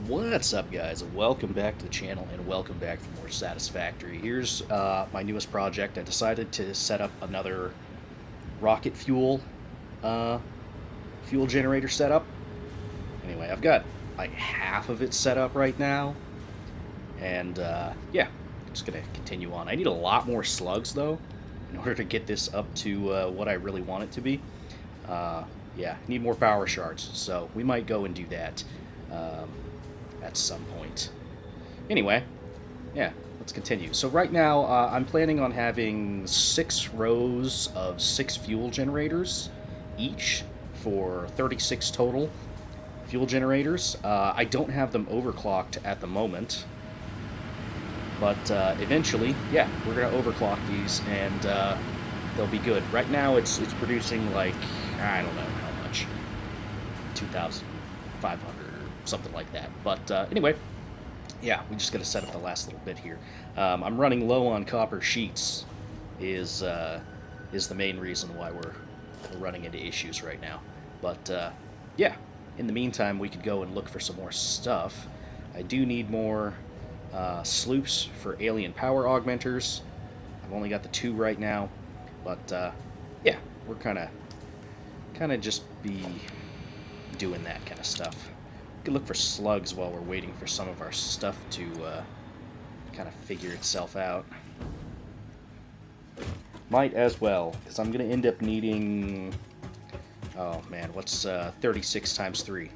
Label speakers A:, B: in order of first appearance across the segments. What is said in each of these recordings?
A: What's up, guys? Welcome back to the channel and welcome back for more Satisfactory. Here's my newest project. I decided to set up another rocket uh, fuel generator setup. Anyway, I've got like half of it set up right now, and yeah, I'm just gonna continue on. I need a lot more slugs though in order to get this up to what I really want it to be. Uh, yeah, need more power shards, so we might go and do that um, at some point. Anyway, yeah, let's continue. So right now, I'm planning on having 6 rows of 6 fuel generators each for 36 total fuel generators. I don't have them overclocked at the moment, but eventually, yeah, we're gonna overclock these and they'll be good. Right now, it's producing like I don't know how much, 2,500 or something like that. But anyway, yeah, we just got to set up the last little bit here. I'm running low on copper sheets. Is is the main reason why we're running into issues right now. But yeah, in the meantime, we could go and look for some more stuff. I do need more sloops for alien power augmenters. I've only got the 2 right now, but yeah, we're kind of just be doing that kind of stuff. We could look for slugs while we're waiting for some of our stuff to kind of figure itself out. Might as well, because I'm going to end up needing... Oh man, what's 36 times 3?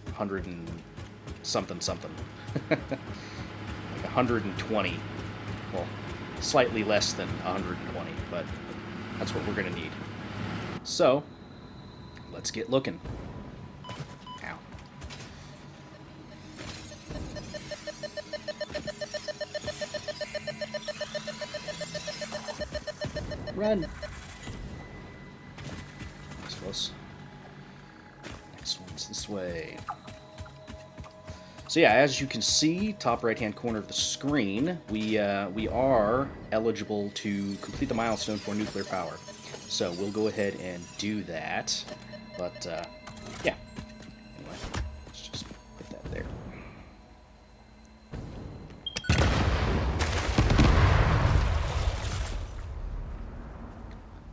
A: 100 and something something. Like 120. Well, slightly less than 120, but that's what we're going to need. So, let's get looking. Ow. Run! That's close. Next one's this way. So yeah, as you can see, top right-hand corner of the screen, we are eligible to complete the milestone for nuclear power. So we'll go ahead and do that. But yeah, anyway, let's just put that there.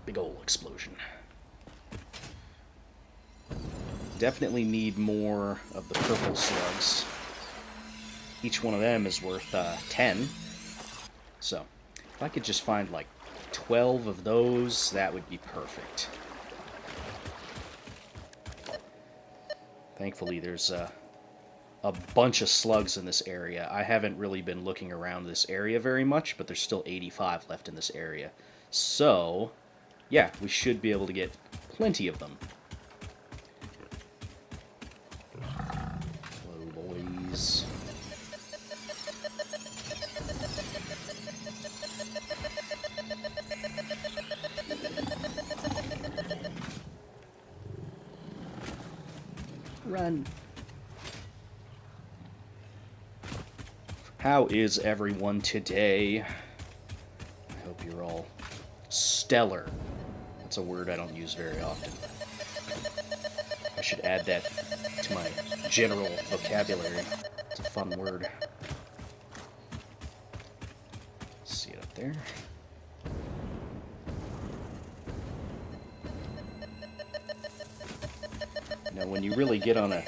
A: Big ol' explosion. Definitely need more of the purple slugs. Each one of them is worth 10. So, if I could just find like 12 of those, that would be perfect. Thankfully, there's a bunch of slugs in this area. I haven't really been looking around this area very much, but there's still 85 left in this area. So, yeah, we should be able to get plenty of them. Hello, boys. Run. How is everyone today? I hope you're all stellar. That's a word I don't use very often. I should add that to my general vocabulary. It's a fun word. See it up there? Now, when you really get on a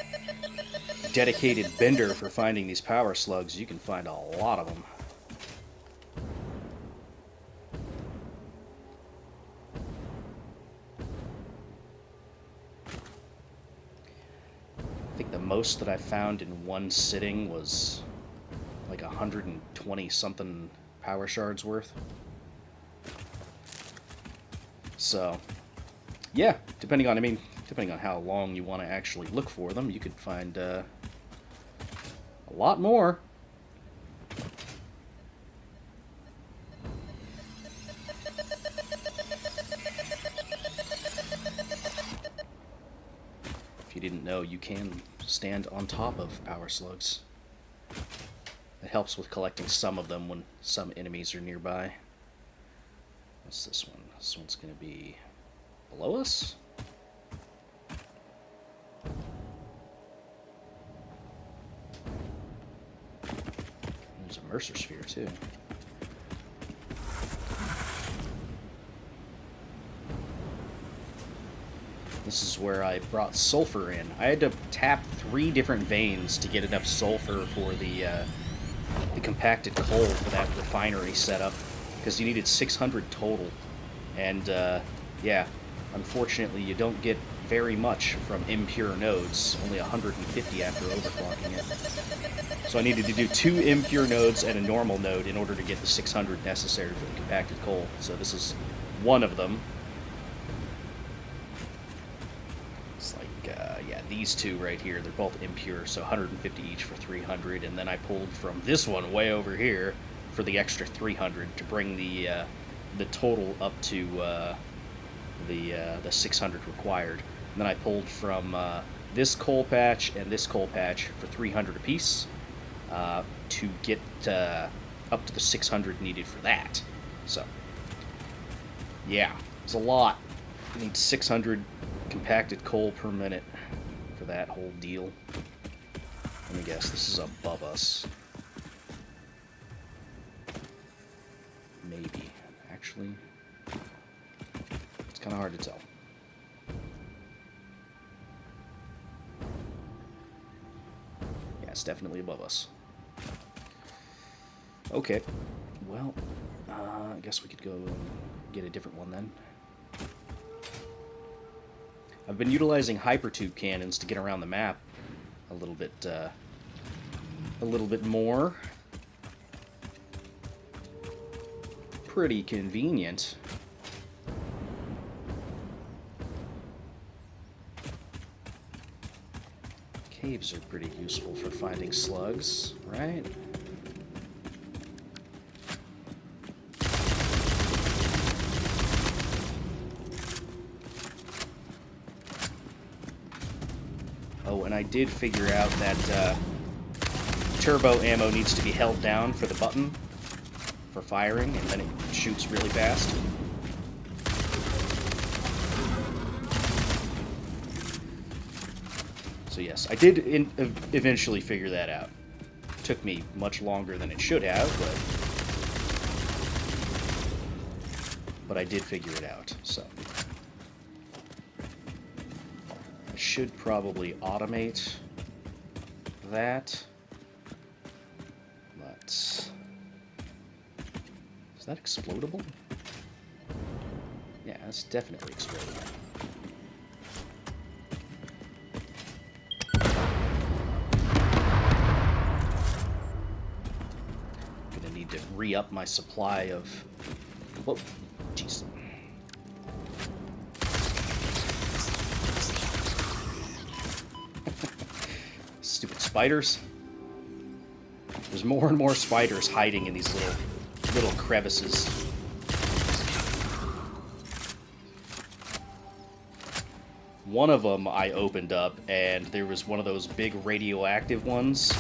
A: dedicated bender for finding these power slugs, you can find a lot of them. I think the most that I found in one sitting was like 120 something power shards worth. So, yeah, depending on how long you want to actually look for them, you could find a lot more. If you didn't know, you can stand on top of power slugs. It helps with collecting some of them when some enemies are nearby. What's this one? This one's going to be below us? Mercer Sphere, too. This is where I brought sulfur in. I had to tap 3 different veins to get enough sulfur for the compacted coal for that refinery setup, because you needed 600 total. And, yeah, unfortunately you don't get very much from impure nodes, only 150 after overclocking it. So I needed to do 2 impure nodes and a normal node in order to get the 600 necessary for the compacted coal. So this is one of them. It's like, yeah, these 2 right here, they're both impure, so 150 each for 300, and then I pulled from this one way over here for the extra 300 to bring the total up to the 600 required. And then I pulled from this coal patch and this coal patch for 300 apiece to get up to the 600 needed for that. So, yeah, it's a lot. You need 600 compacted coal per minute for that whole deal. Let me guess, this is above us. Maybe. Actually, it's kind of hard to tell. Yeah, it's definitely above us. Okay. Well, I guess we could go and get a different one then. I've been utilizing hypertube cannons to get around the map a little bit more. Pretty convenient. Caves are pretty useful for finding slugs, right? Oh, and I did figure out that turbo ammo needs to be held down for the button for firing, and then it shoots really fast. So yes, I did eventually figure that out. Took me much longer than it should have, but I did figure it out, so. I should probably automate that, but is that explodable? Yeah, it's definitely explodable. Gonna need to re-up my supply of... Whoa, jeez. Stupid spiders. There's more and more spiders hiding in these little crevices. One of them I opened up, and there was one of those big radioactive ones.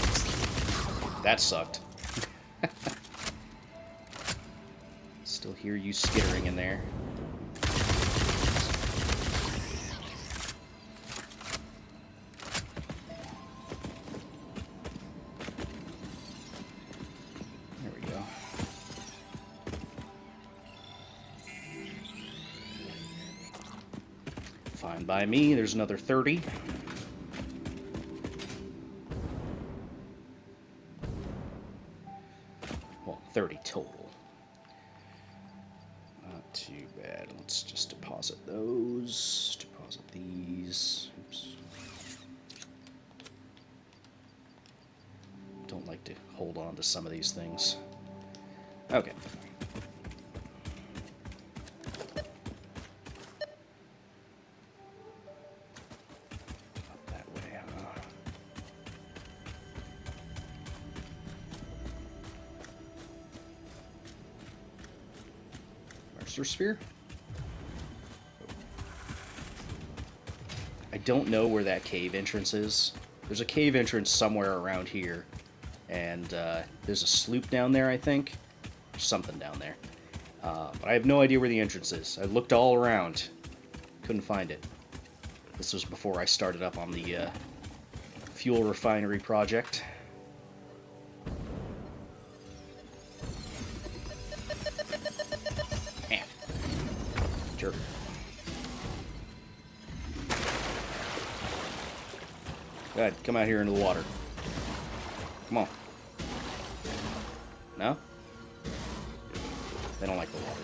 A: That sucked. Still hear you skittering in there. There we go. Fine by me. There's another 30. Well, 30 total. Not too bad. Let's just deposit those. Deposit these. Oops. Don't like to hold on to some of these things. Okay. Up that way, huh? Mercer Sphere? I don't know where that cave entrance is. There's a cave entrance somewhere around here. And there's a sloop down there, I think. There's something down there. But I have no idea where the entrance is. I looked all around. Couldn't find it. This was before I started up on the fuel refinery project. Go ahead, come out here into the water. Come on. No? They don't like the water.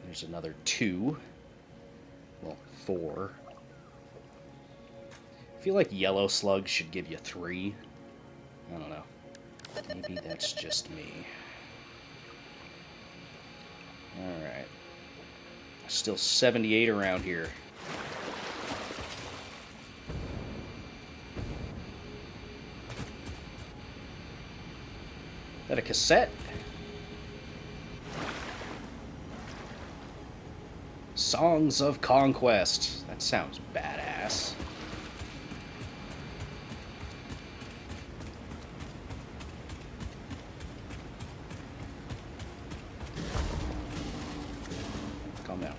A: There's another 2. Well, 4. I feel like yellow slugs should give you 3. I don't know. Maybe that's just me. Alright. Still 78 around here. Is that a cassette? Songs of Conquest. That sounds badass. Calm down.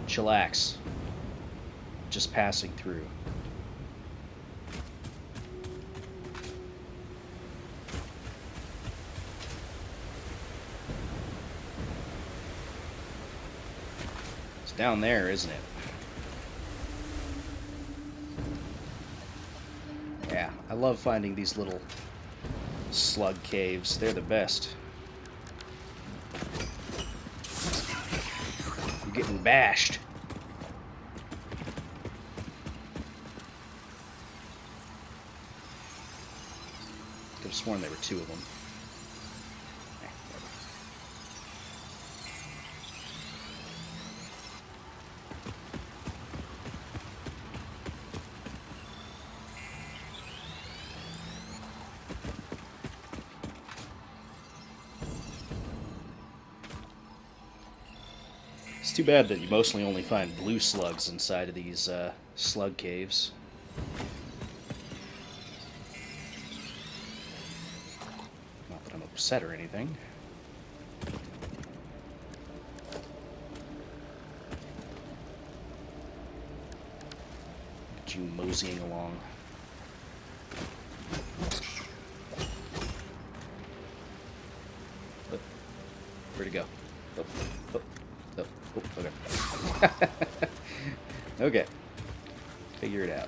A: Chillax. Just passing through. It's down there, isn't it? Yeah, I love finding these little slug caves. They're the best. You're getting bashed. Could have sworn there were 2 of them. It's too bad that you mostly only find blue slugs inside of these slug caves. Not that I'm upset or anything. Look at you moseying along. Oh, where'd it go? Oh, oh. Oh, okay. Okay. Figure it out.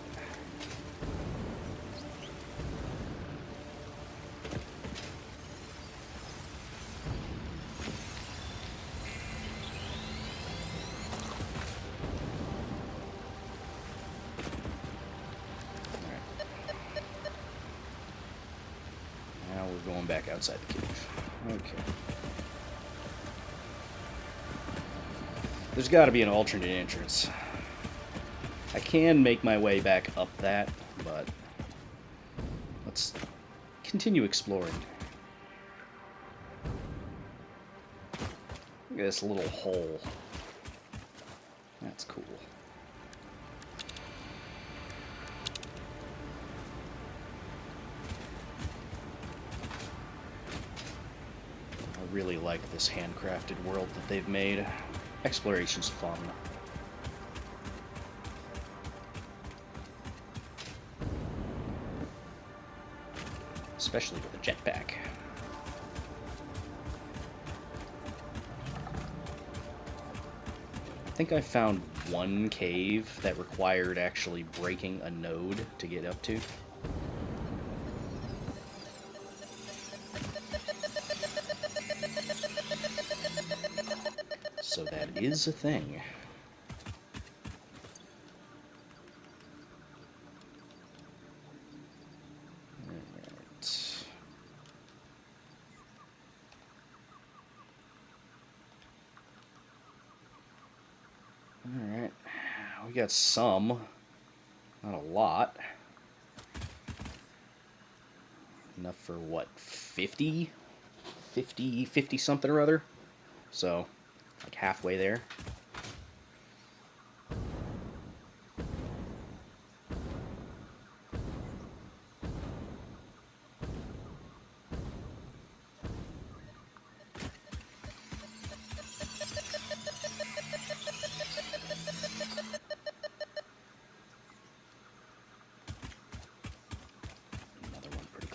A: Alright. Now we're going back outside the cave. Okay. There's got to be an alternate entrance. I can make my way back up that, but let's continue exploring. Look at this little hole. That's cool. I really like this handcrafted world that they've made. Exploration's fun. Especially with a jetpack. I think I found one cave that required actually breaking a node to get up to. So that is a thing. Alright. We got some. Not a lot. Enough for what, 50? 50 something or other? So, like halfway there.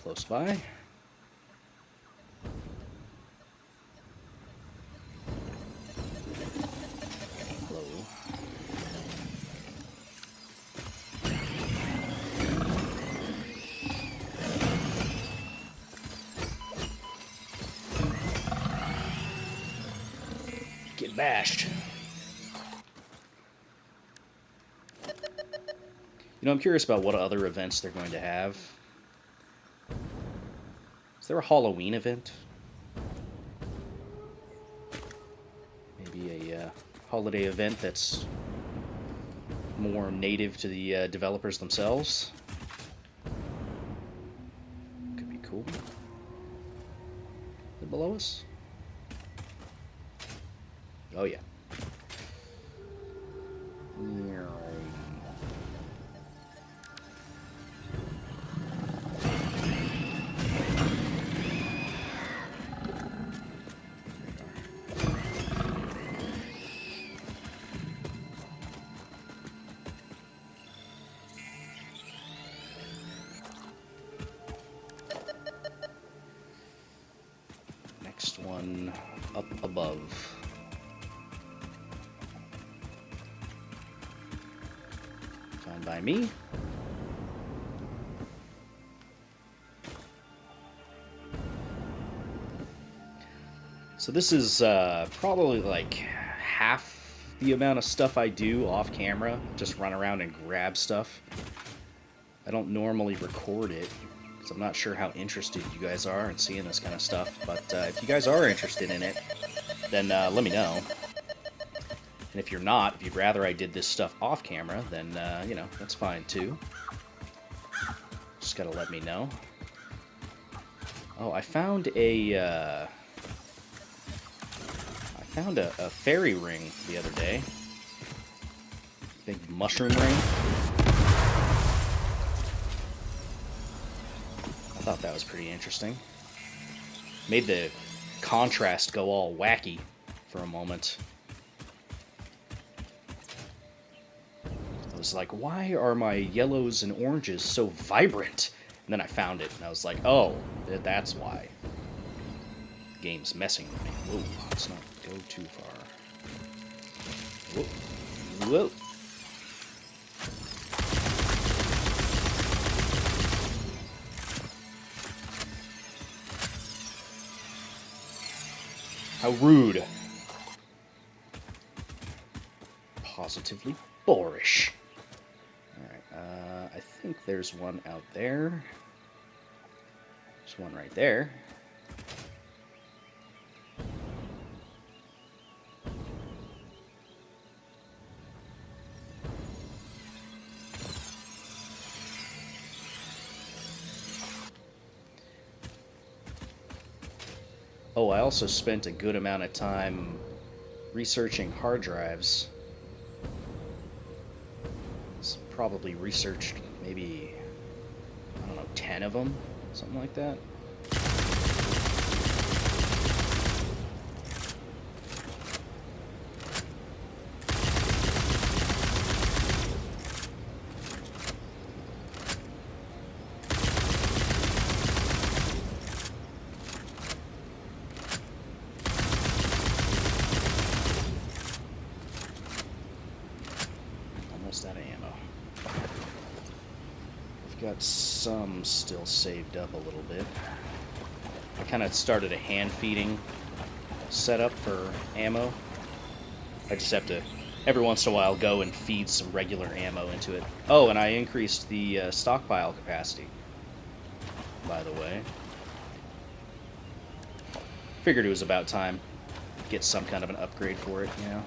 A: close by. Hello. Get bashed. You know, I'm curious about what other events they're going to have. Is there a Halloween event? Maybe a holiday event that's more native to the developers themselves? Could be cool. Is it below us? Oh, yeah. Next one up above. Found by me. So this is probably like half the amount of stuff I do off camera. Just run around and grab stuff. I don't normally record it, because I'm not sure how interested you guys are in seeing this kind of stuff. But if you guys are interested in it, then let me know. And if you're not, if you'd rather I did this stuff off camera, then, you know, that's fine too. Just gotta let me know. Oh, I found a fairy ring the other day. Big mushroom ring. I thought that was pretty interesting. Made the contrast go all wacky for a moment. I was like, why are my yellows and oranges so vibrant? And then I found it, and I was like, oh, that's why. The game's messing with me. Whoa, let's not go too far. Whoa. Whoa. How rude. Positively boorish. Alright, I think there's one out there. There's one right there. Oh, I also spent a good amount of time researching hard drives. Probably researched maybe, I don't know, 10 of them, something like that. Almost out of ammo. Got some still saved up a little bit. I kind of started a hand feeding setup for ammo. I just have to, every once in a while, go and feed some regular ammo into it. Oh, and I increased the stockpile capacity, by the way. Figured it was about time to get some kind of an upgrade for it, you know?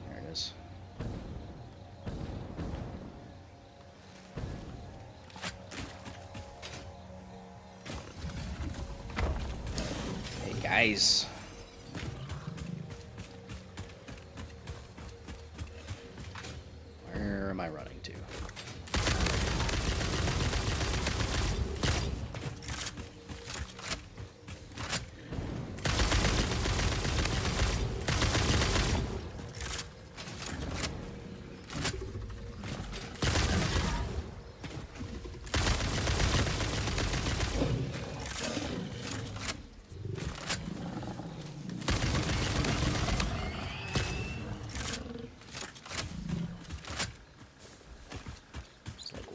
A: There it is. Guys. Where am I running to?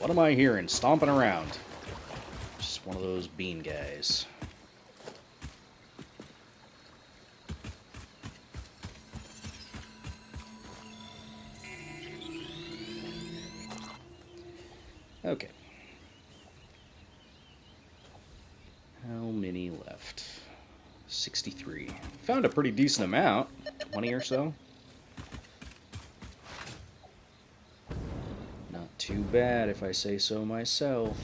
A: What am I hearing? Stomping around. Just one of those bean guys. Okay. How many left? 63. Found a pretty decent amount. 20 or so. Not too bad if I say so myself.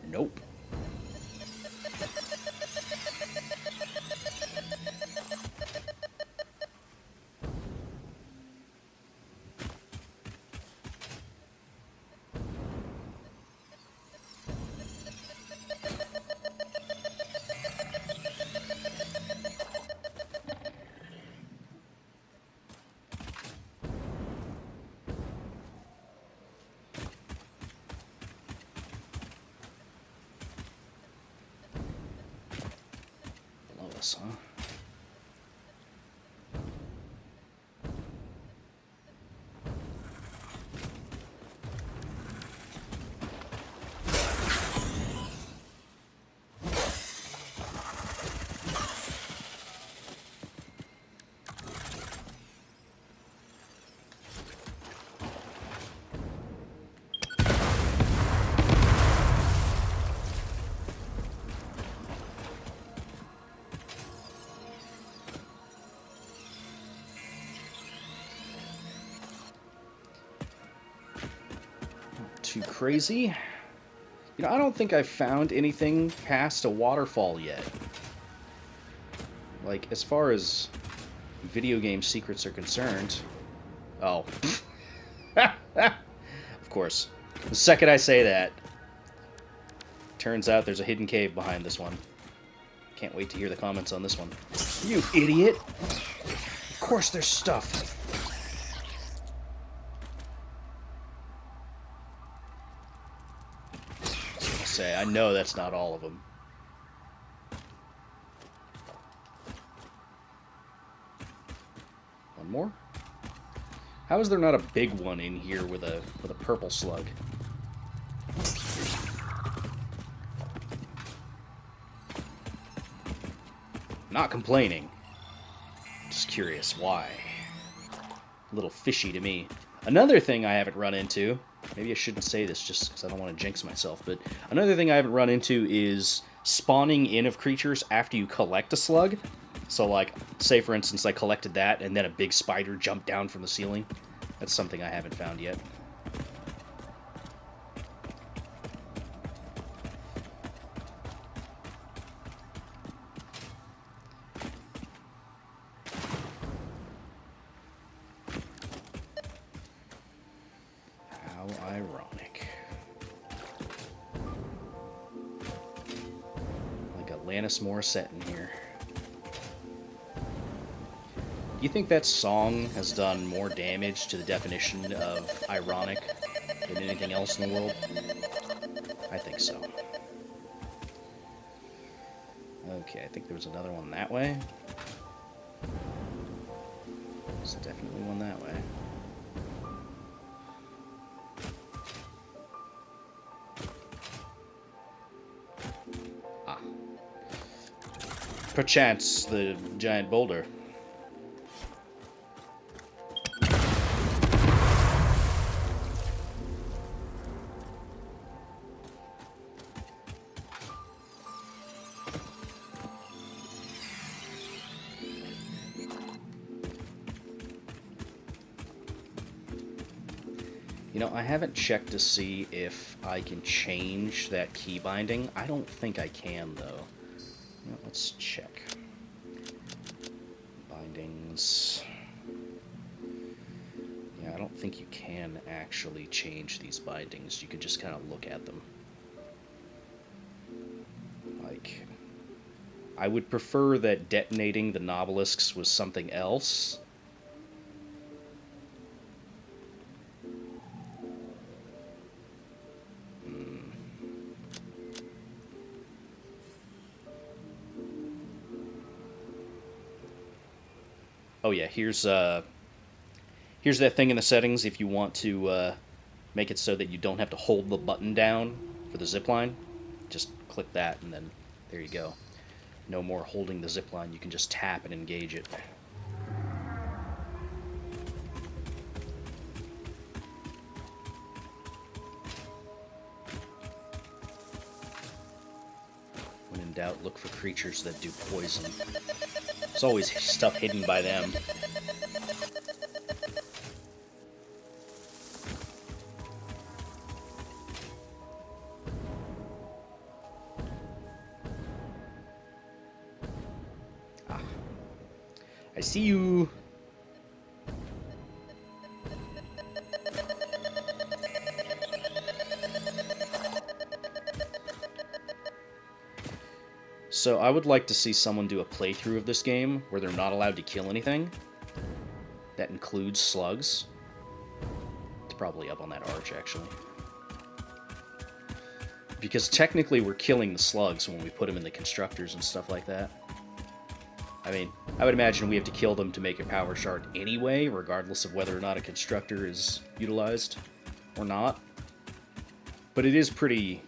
A: Nope. Huh? Too crazy. You know, I don't think I've found anything past a waterfall yet. Like, as far as video game secrets are concerned. Oh. Of course. The second I say that, turns out there's a hidden cave behind this one. Can't wait to hear the comments on this one. You idiot! Of course there's stuff. I know that's not all of them. One more? How is there not a big one in here with a purple slug? Not complaining. Just curious why. A little fishy to me. Another thing I haven't run into, maybe I shouldn't say this just because I don't want to jinx myself, but another thing I haven't run into is spawning in of creatures after you collect a slug. So, like, say for instance I collected that and then a big spider jumped down from the ceiling. That's something I haven't found yet. Ironic. Like Alanis Morissette in here. Do you think that song has done more damage to the definition of ironic than anything else in the world? I think so. Okay, I think there was another one that way. There's definitely one that way. Perchance the giant boulder. You know, I haven't checked to see if I can change that key binding. I don't think I can, though. You know, let's check. Bindings. Yeah, I don't think you can actually change these bindings. You can just kind of look at them. Like, I would prefer that detonating the Nobelisks was something else. Oh yeah, here's that thing in the settings if you want to make it so that you don't have to hold the button down for the zipline. Just click that and then there you go. No more holding the zipline, you can just tap and engage it. When in doubt, look for creatures that do poison. There's always stuff hidden by them. Ah. I see you! So I would like to see someone do a playthrough of this game where they're not allowed to kill anything. That includes slugs. It's probably up on that arch, actually. Because technically we're killing the slugs when we put them in the constructors and stuff like that. I mean, I would imagine we have to kill them to make a power shard anyway, regardless of whether or not a constructor is utilized or not. But it is pretty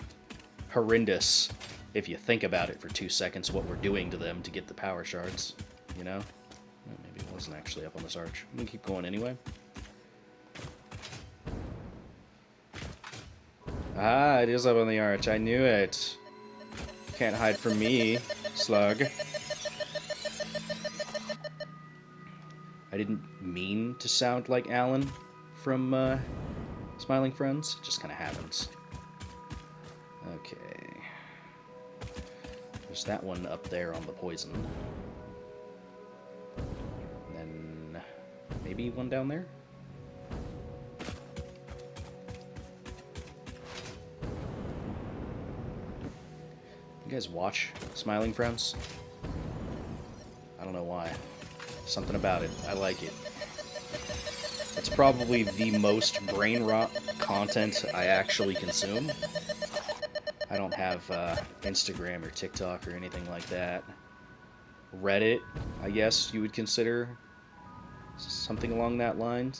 A: horrendous if you think about it for 2 seconds, what we're doing to them to get the power shards, you know? Well, maybe it wasn't actually up on this arch. I'm gonna keep going anyway. Ah, it is up on the arch. I knew it. Can't hide from me, Slug. I didn't mean to sound like Alan from Smiling Friends. It just kind of happens. Okay. There's that one up there on the poison. And then maybe one down there? You guys watch Smiling Friends? I don't know why. Something about it. I like it. It's probably the most brain rot content I actually consume. I don't have Instagram or TikTok or anything like that. Reddit, I guess you would consider something along that line.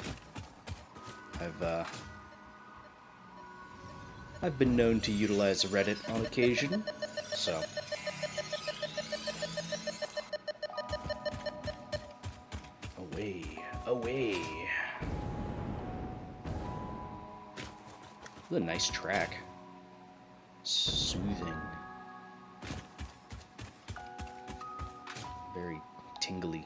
A: I've been known to utilize Reddit on occasion, so. Away. What a nice track. Soothing. Very tingly.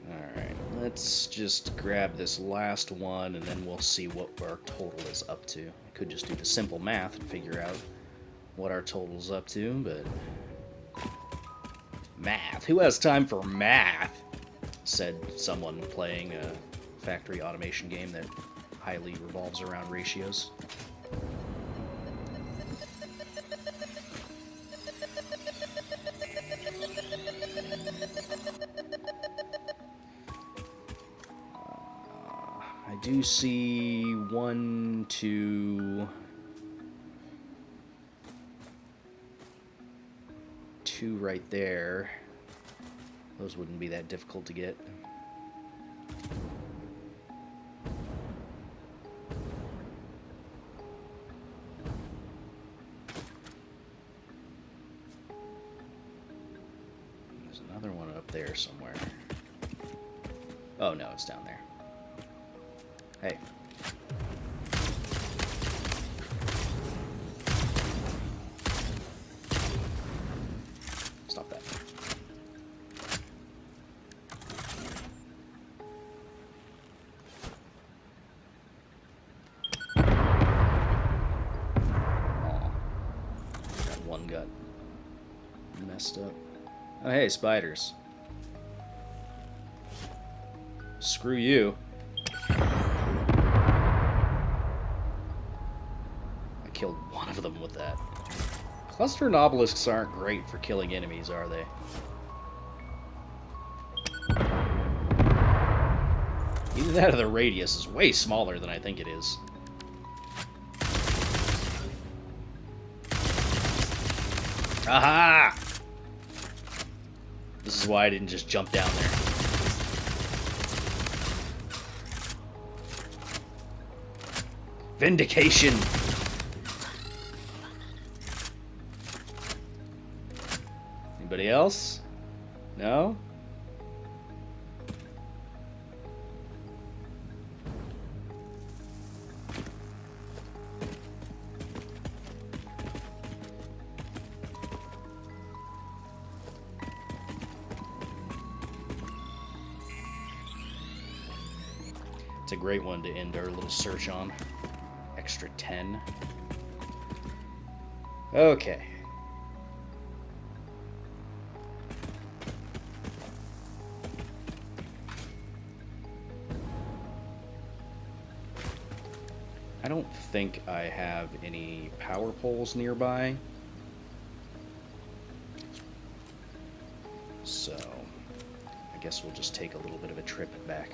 A: Alright, let's just grab this last one and then we'll see what our total is up to. I could just do the simple math and figure out what our total's up to, but... Math? Who has time for math? Said someone playing a factory automation game that highly revolves around ratios. I do see 1, 2... 2 right there. Those wouldn't be that difficult to get. There's another one up there somewhere. Oh no, it's down there. Hey. Stop that. Aw. That one got messed up. Oh hey, spiders. Screw you. I killed one of them with that. Cluster nobelisks aren't great for killing enemies, are they? You That other radius is way smaller than I think it is. Aha! This is why I didn't just jump down there. Vindication! Anybody else? No? It's a great one to end our little search on. Extra 10. Okay. I don't think I have any power poles nearby. So, I guess we'll just take a little bit of a trip back.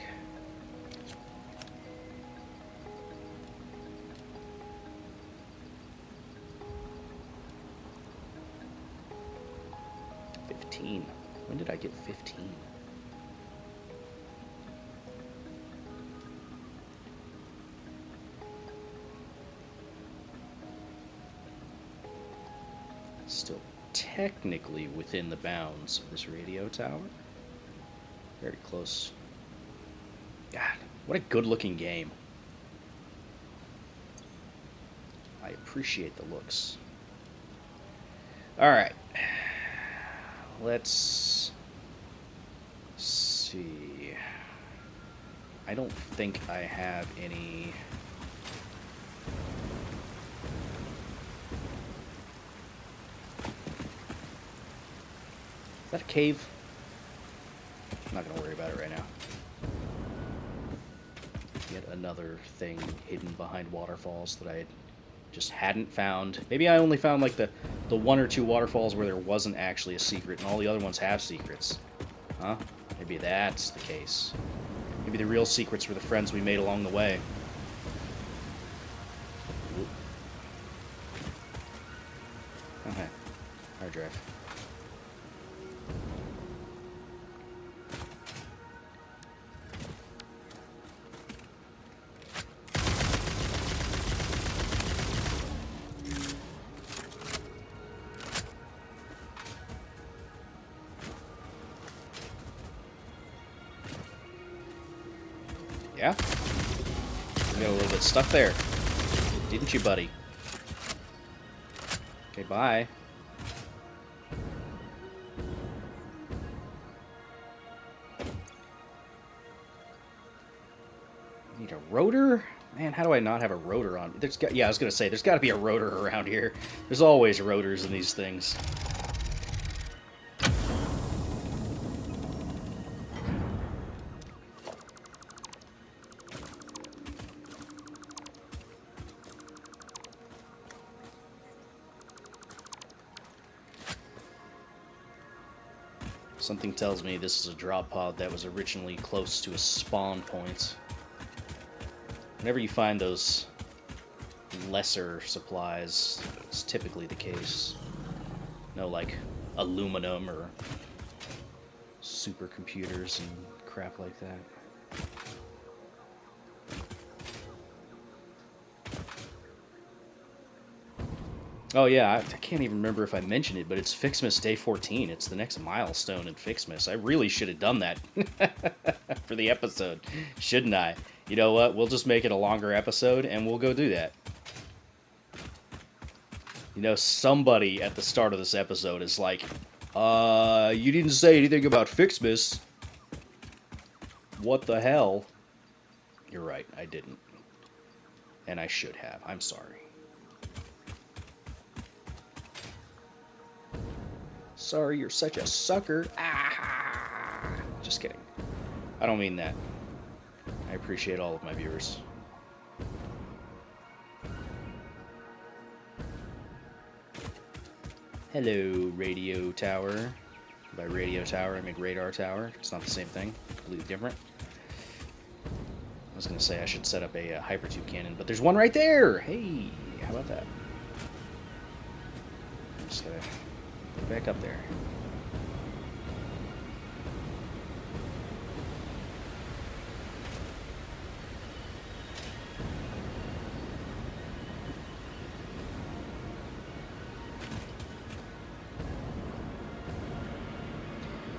A: When did I get 15? Still technically within the bounds of this radio tower. Very close. God, what a good-looking game. I appreciate the looks. All right. Let's see. I don't think I have any. Is that a cave? I'm not going to worry about it right now. Yet another thing hidden behind waterfalls that I just hadn't found. Maybe I only found like the one or two waterfalls where there wasn't actually a secret, and all the other ones have secrets. Huh? Maybe that's the case. Maybe the real secrets were the friends we made along the way. Okay. Hard drive. Yeah? You got a little bit stuck there. Didn't you, buddy? Okay, bye. Need a rotor? Man, how do I not have a rotor on? Yeah, I was gonna say, there's gotta be a rotor around here. There's always rotors in these things. Something tells me this is a drop pod that was originally close to a spawn point. Whenever you find those lesser supplies, it's typically the case. No, like, aluminum or supercomputers and crap like that. Oh yeah, I can't even remember if I mentioned it, but it's FICSMAS Day 14. It's the next milestone in FICSMAS. I really should have done that for the episode, shouldn't I? You know what? We'll just make it a longer episode, and we'll go do that. You know, somebody at the start of this episode is like, you didn't say anything about FICSMAS. What the hell? You're right, I didn't. And I should have. I'm sorry. Sorry, you're such a sucker. Ah! Just kidding. I don't mean that. I appreciate all of my viewers. Hello, radio tower. By radio tower, I mean radar tower. It's not the same thing. Completely different. I was going to say I should set up a hyper tube cannon, but there's one right there! Hey, how about that? Just gotta get back up there.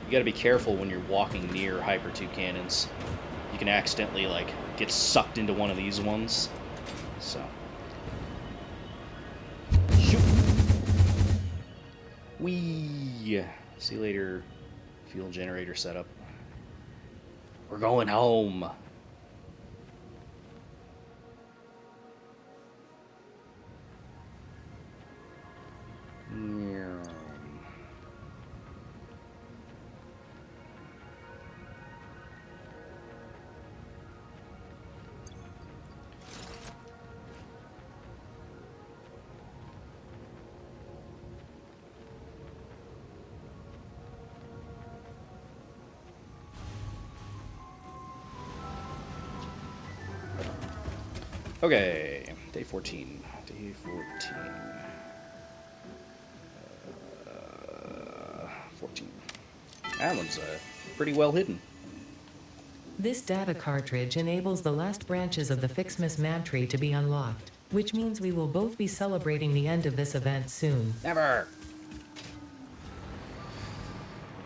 A: You gotta be careful when you're walking near hyper tube cannons. You can accidentally, like, get sucked into one of these ones. So. Shoot! Whee! See you later, fuel generator setup. We're going home! Okay, day 14. Day 14. 14. That one's pretty well hidden.
B: This data cartridge enables the last branches of the FICSMAS man tree to be unlocked, which means we will both be celebrating the end of this event soon.
A: Never!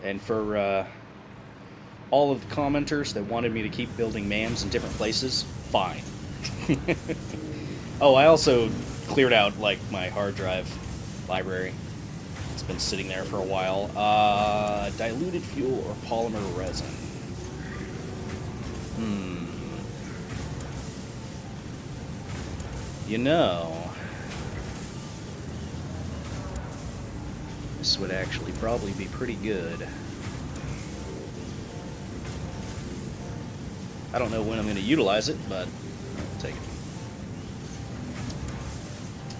A: And for all of the commenters that wanted me to keep building MAMs in different places, fine. Oh, I also cleared out, like, my hard drive library. It's been sitting there for a while. Diluted fuel or polymer resin? You know, this would actually probably be pretty good. I don't know when I'm going to utilize it, but I'll take it.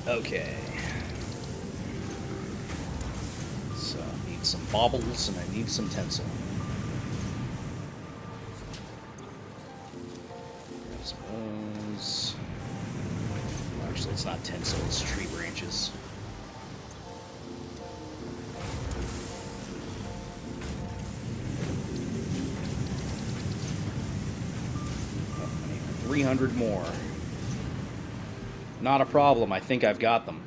A: Okay. So I need some baubles and I need some tinsel. Grab some of those. Actually, it's not tinsel, it's tree branches. Oh, I need 300 more. Not a problem, I think I've got them.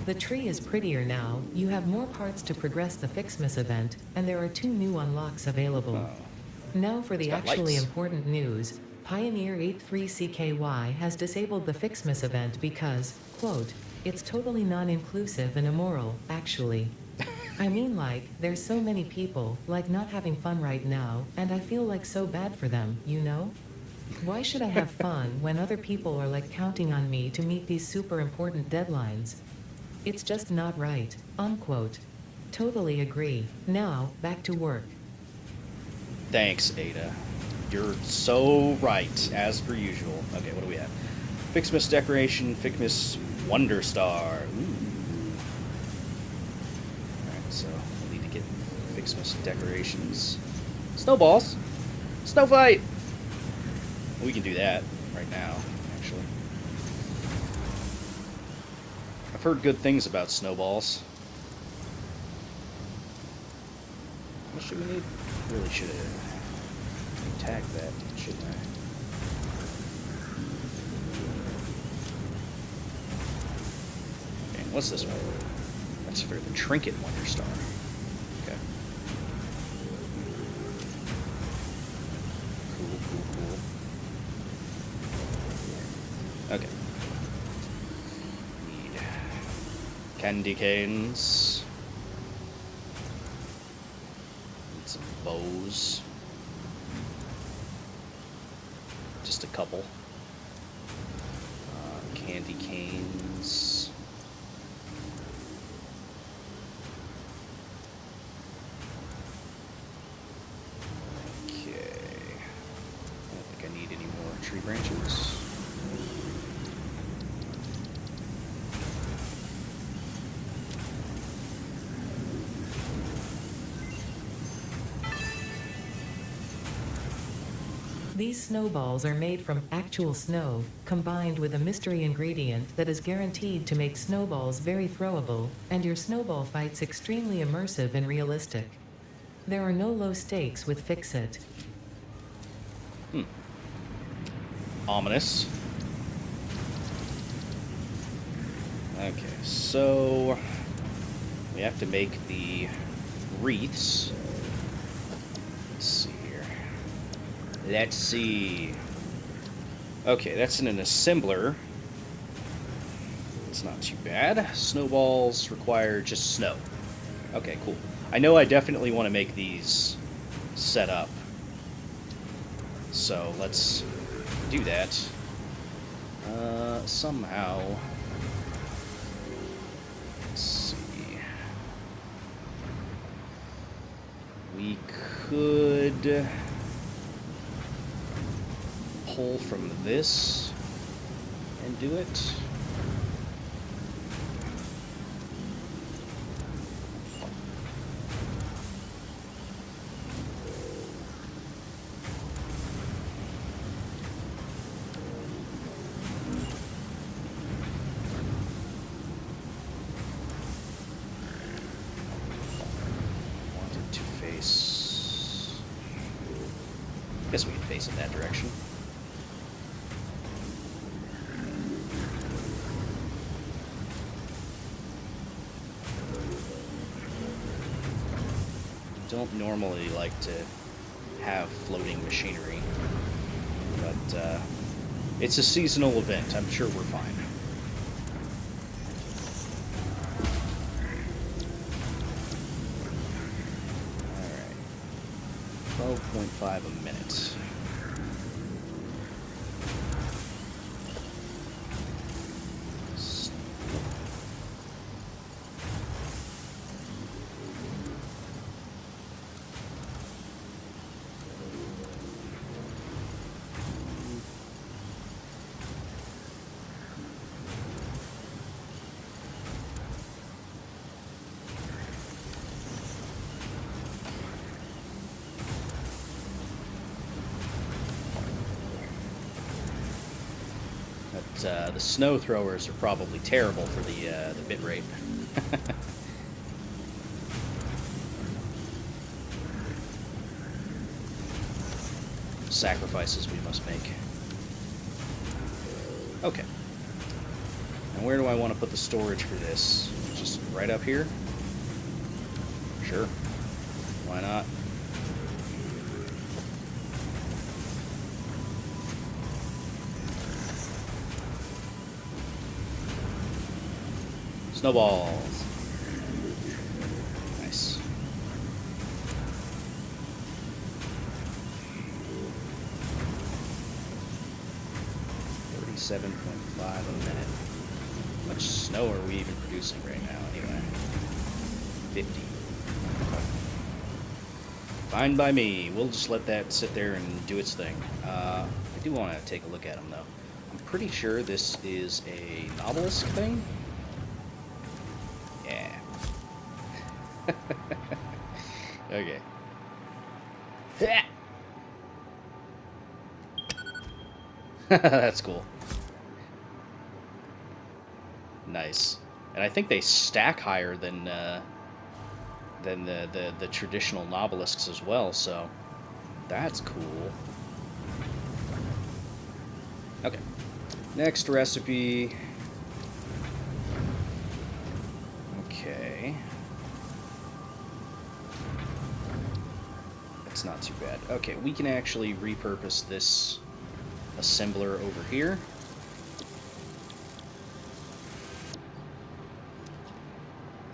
B: The tree is prettier now, you have more parts to progress the FICSMAS event, and there are 2 new unlocks available.
A: Oh.
B: Now for the actually
A: lights.
B: important news. Pioneer 83CKY has disabled the FICSMAS event because, quote, it's totally non-inclusive and immoral, actually. I mean, like, there's so many people, like, not having fun right now, and I feel like so bad for them, you know? Why should I have fun when other people are, like, counting on me to meet these super important deadlines? It's just not right, unquote. Totally agree. Now, back to work.
A: Thanks, Ada. You're so right, as per usual. Okay, what do we have? Fixmas decoration, Fixmas Wonder Star. Ooh. Alright, so we'll need to get Fixmas decorations. Snowballs! Snow fight! We can do that right now, actually. I've heard good things about snowballs. How much do we need? Really should have tagged that, shouldn't I? Okay, what's this one? That's for the Trinket Wonder Star. Okay. Cool. Okay. Need candy canes. Need some bows. Just a couple. Candy canes. Okay. I don't think I need any more tree branches.
B: These snowballs are made from actual snow, combined with a mystery ingredient that is guaranteed to make snowballs very throwable, and your snowball fights extremely immersive and realistic. There are no low stakes with FICSIT.
A: Ominous. Okay, so we have to make the wreaths. Let's see here. Let's see. Okay, that's in an assembler. It's not too bad. Snowballs require just snow. Okay, cool. I know I definitely want to make these set up. So let's do that. Somehow. Let's see. We could pull from this and do it. Guess we can face it that direction. Don't normally like to have floating machinery, but it's a seasonal event. I'm sure we're fine. Alright. 12.5 a minute. The snow throwers are probably terrible for the bit rate. Sacrifices we must make. Okay. And where do I want to put the storage for this? Just right up here? Sure. Why not? Snowballs. Nice. $37.5 a minute. How much snow are we even producing right now, anyway? 50. Fine by me. We'll just let that sit there and do its thing. I do want to take a look at them, though. I'm pretty sure this is a novelist thing. Okay. That's cool. Nice. And I think they stack higher than the traditional nobelisks as well, so that's cool. Okay. Next recipe. Okay. That's not too bad. Okay, we can actually repurpose this assembler over here.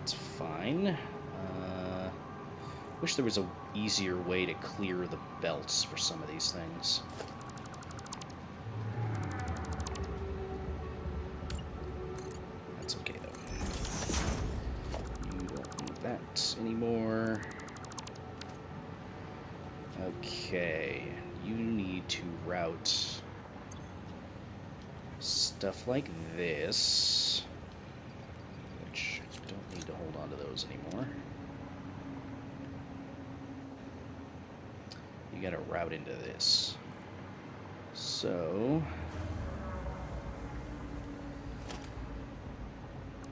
A: It's fine. Wish there was a easier way to clear the belts for some of these things. That's okay though. You don't need that anymore. Okay, you need to route stuff like this, which I don't need to hold on to those anymore. You got to route into this. So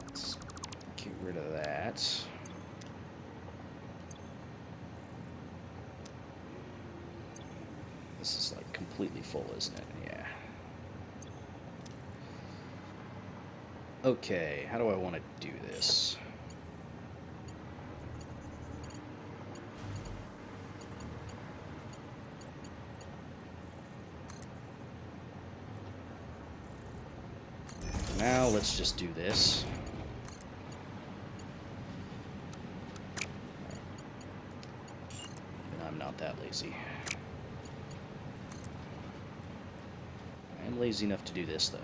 A: let's get rid of that. This is like completely full, isn't it? Yeah. Okay, how do I want to do this? Now let's just do this. And I'm not that lazy. I am lazy enough to do this, though.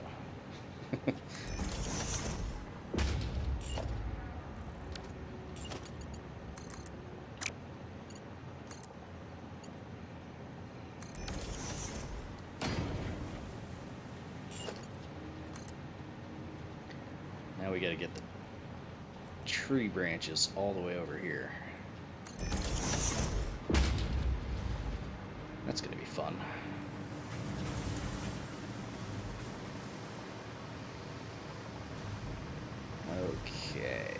A: Now we gotta get the tree branches all the way over here. That's gonna be fun. Okay.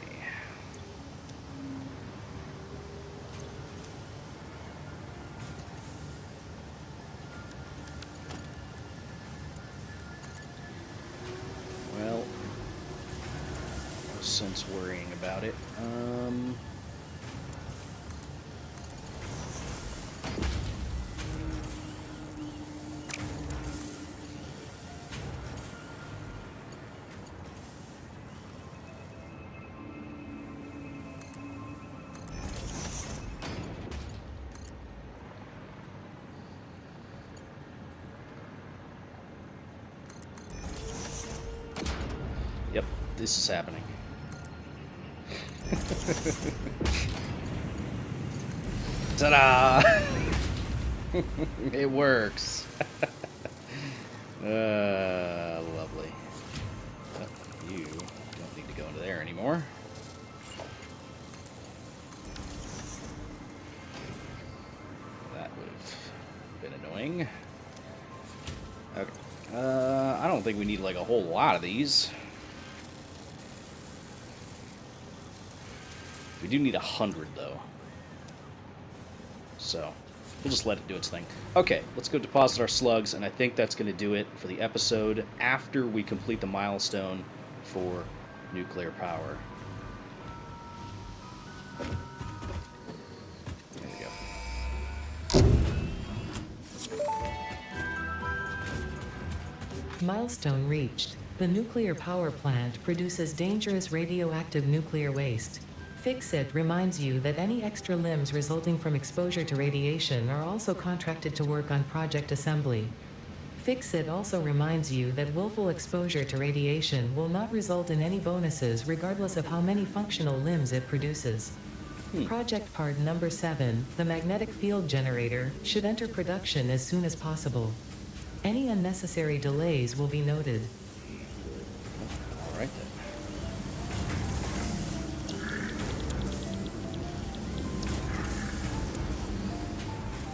A: Well, no sense worrying about it. Yep, this is happening. Ta-da! It works. Lovely. But you don't need to go into there anymore. That would have been annoying. Okay. I don't think we need like a whole lot of these. We do need 100 though. So we'll just let it do its thing. Okay, let's go deposit our slugs, and I think that's going to do it for the episode after we complete the milestone for nuclear power. There we go.
B: Milestone reached. The nuclear power plant produces dangerous radioactive nuclear waste. FICSIT reminds you that any extra limbs resulting from exposure to radiation are also contracted to work on project assembly. FICSIT also reminds you that willful exposure to radiation will not result in any bonuses regardless of how many functional limbs it produces. Project part number 7, the magnetic field generator, should enter production as soon as possible. Any unnecessary delays will be noted.
A: All right then.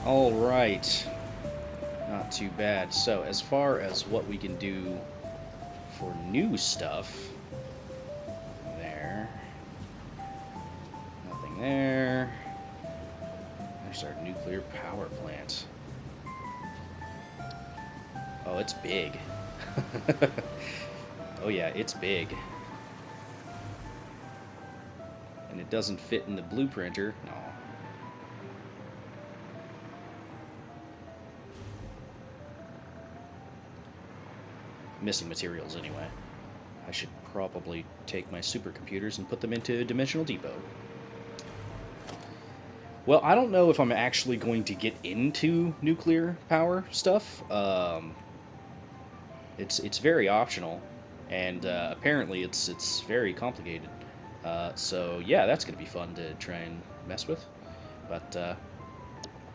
A: All right, not too bad. So as far as what we can do for new stuff, there, nothing there. There's our nuclear power plant. Oh, it's big. Oh yeah, it's big. And it doesn't fit in the blueprinter. No. Missing materials anyway. I should probably take my supercomputers and put them into a dimensional depot. Well, I don't know if I'm actually going to get into nuclear power stuff. It's very optional, and apparently it's very complicated. So yeah, that's gonna be fun to try and mess with. But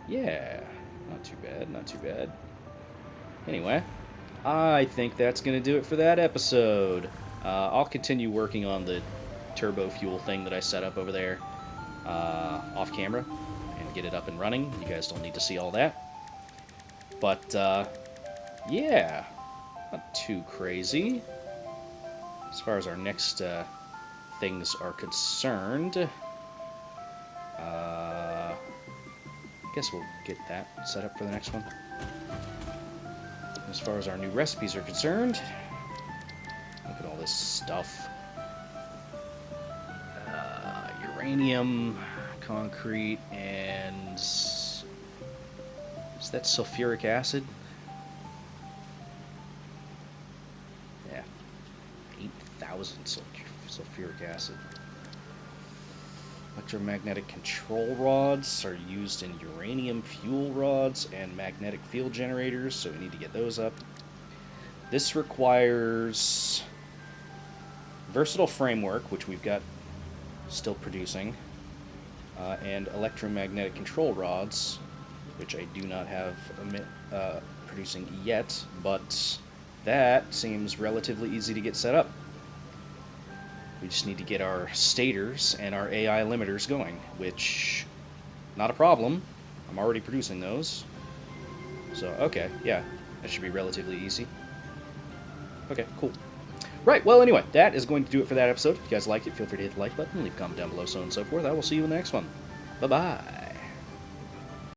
A: yeah, not too bad, not too bad. Anyway. I think that's going to do it for that episode. I'll continue working on the turbo fuel thing that I set up over there off camera and get it up and running. You guys don't need to see all that. But, yeah, not too crazy. As far as our next things are concerned, I guess we'll get that set up for the next one. As far as our new recipes are concerned, look at all this stuff. Uranium, concrete, and is that sulfuric acid? Yeah, 8,000 sulfuric acid. Electromagnetic control rods are used in uranium fuel rods and magnetic field generators, so we need to get those up. This requires versatile framework, which we've got still producing, and electromagnetic control rods, which I do not have producing yet, but that seems relatively easy to get set up. We just need to get our stators and our AI limiters going, which, not a problem. I'm already producing those. So, okay, yeah, that should be relatively easy. Okay, cool. Right, well, anyway, that is going to do it for that episode. If you guys liked it, feel free to hit the like button, leave a comment down below, so on and so forth. I will see you in the next one. Bye-bye.